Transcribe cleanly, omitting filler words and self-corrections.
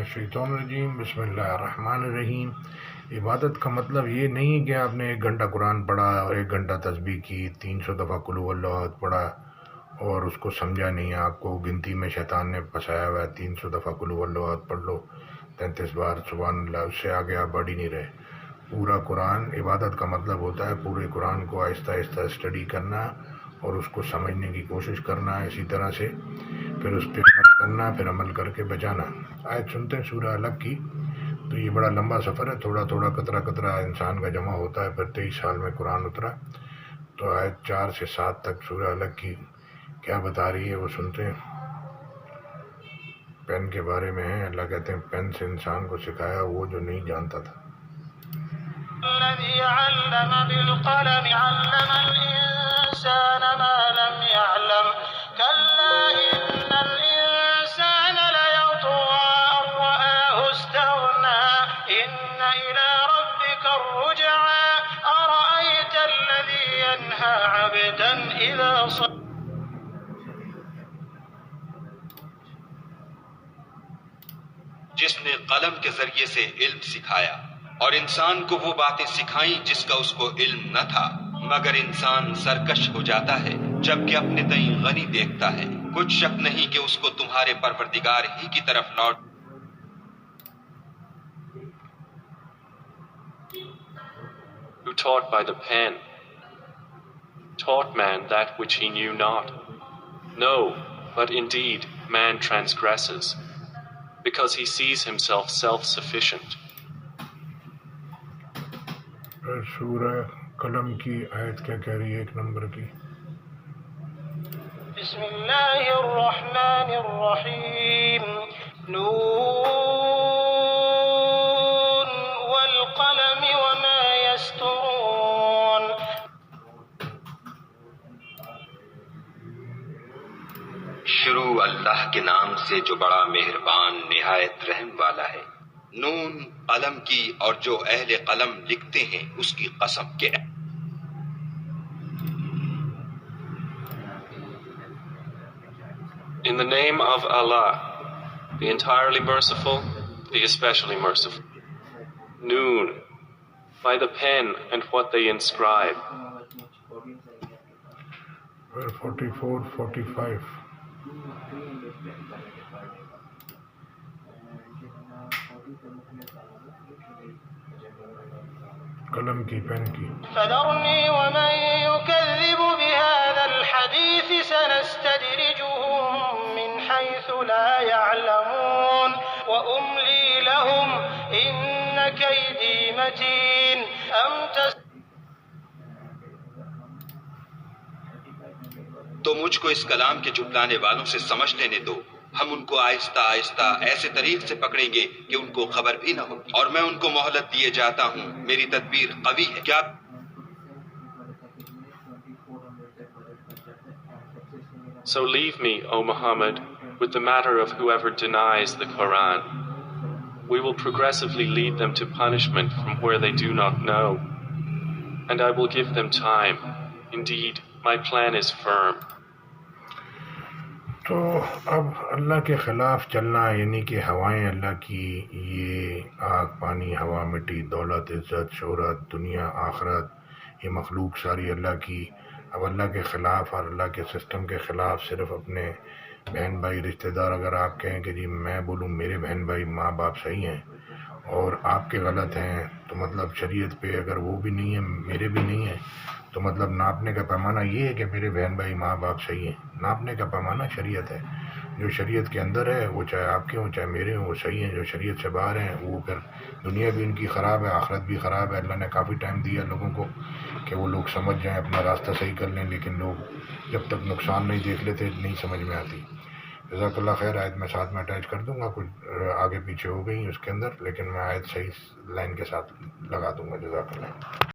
الشیطان الرجیم بسم اللہ الرحمن الرحیم۔ عبادت کا مطلب یہ نہیں کہ آپ نے 1 گھنٹہ قرآن پڑھا اور 1 گھنٹہ تسبیح کی، 300 دفعہ قل هو اللہ احد پڑھا اور اس کو سمجھا نہیں۔ آپ کو گنتی میں شیطان نے پھنسایا ہوا ہے، 300 دفعہ قل هو اللہ احد پڑھ لو، 33 بار سبحان اللہ، اس سے آگے آپ بڑھ ہی نہیں رہے۔ پورا قرآن عبادت کا مطلب ہوتا ہے پورے قرآن کو آہستہ آہستہ اسٹڈی کرنا اور اس کو سمجھنے کی کوشش کرنا، اسی طرح سے پھر اس پہ عمل کرنا، پھر عمل کر کے بچانا۔ آیت سنتے ہیں سورہ الگ کی، تو یہ بڑا لمبا سفر ہے، تھوڑا تھوڑا قطرہ قطرہ انسان کا جمع ہوتا ہے، پھر 23 سال میں قرآن اترا۔ تو آیت 4 سے 7 تک سورہ الگ کی کیا بتا رہی ہے وہ سنتے ہیں۔ پین کے بارے میں ہے، اللہ کہتے ہیں پین سے انسان کو سکھایا وہ جو نہیں جانتا تھا۔ الذي علم بالقلم علم الإنسان ما لم يعلم كلا إن الإنسان ليطغى أن رآه استغنى إن إلى ربك الرجعى أرأيت الذي ينهى عبدا إذا صلى۔ جس نے قلم کے ذریعے سے علم سکھایا اور انسان کو وہ باتیں سکھائیں جس کا اس کو علم نہ تھا، مگر انسان سرکش ہو جاتا ہے جبکہ اپنے تئیں غنی دیکھتا ہے۔ کچھ شک نہیں کہ اس کو تمہارے پروردگار ہی کی طرف لوٹ۔ Who taught by the pen, taught man that which he knew not. No, but indeed man transgresses, because he sees himself self-sufficient. سورہ قلم کی آیت کیا کہہ رہی ہے 1 نمبر کی؟ بسم اللہ الرحمن الرحیم نون والقلم وما یسطرون۔ شروع اللہ کے نام سے جو بڑا مہربان نہایت رحم والا ہے۔ نون قلم کی اور جو اہل قلم لکھتے ہیں اس کی قسم کے۔ In the name of Allah, the entirely merciful, the especially merciful. Noon, by the pen and what they inscribe. 44, 45 قلم کی پین کی۔ فذرني ومن يكذب بهذا الحديث سنستدرجهم من حيث لا يعلمون وأملي لهم إن كيدي متين تو مجھ کو اس کلام کے جھٹلانے والوں سے سمجھ لینے دو، ہم ان کو آہستہ آہستہ ایسے طریق سے پکڑیں گے کہ ان کو خبر بھی نہ ہوگی، اور میں ان کو مہلت دیے جاتا ہوں، میری تدبیر قوی ہے۔ کیا So leave me, O Muhammad, with the matter of whoever denies the Quran. We will progressively lead them to punishment from where they do not know, and I will give them time. Indeed, my plan is firm. تو اب اللہ کے خلاف چلنا یعنی کہ ہوائیں اللہ کی، یہ آگ پانی ہوا مٹی دولت عزت شہرت دنیا آخرت، یہ مخلوق ساری اللہ کی۔ اب اللہ کے خلاف اور اللہ کے سسٹم کے خلاف صرف اپنے بہن بھائی رشتہ دار اگر آپ کہیں کہ جی میں بولوں میرے بہن بھائی ماں باپ صحیح ہیں اور آپ کے غلط ہیں، تو مطلب شریعت پہ اگر وہ بھی نہیں ہیں میرے بھی نہیں ہیں، تو مطلب ناپنے کا پیمانہ یہ ہے کہ میرے بہن بھائی ماں باپ صحیح ہیں۔ ناپنے کا پیمانہ شریعت ہے، جو شریعت کے اندر ہے وہ چاہے آپ کے ہوں چاہے میرے ہوں وہ صحیح ہیں، جو شریعت سے باہر ہیں وہ پھر دنیا بھی ان کی خراب ہے آخرت بھی خراب ہے۔ اللہ نے کافی ٹائم دیا لوگوں کو کہ وہ لوگ سمجھ جائیں اپنا راستہ صحیح کر لیں، لیکن لوگ جب تک نقصان نہیں دیکھ لیتے نہیں سمجھ میں آتی۔ جزاک اللہ خیر۔ آیت میں ساتھ میں اٹیچ کر دوں گا، کچھ آگے پیچھے ہو گئی اس کے اندر، لیکن میں آیت صحیح لائن کے ساتھ لگا دوں گا۔ جزاک اللہ۔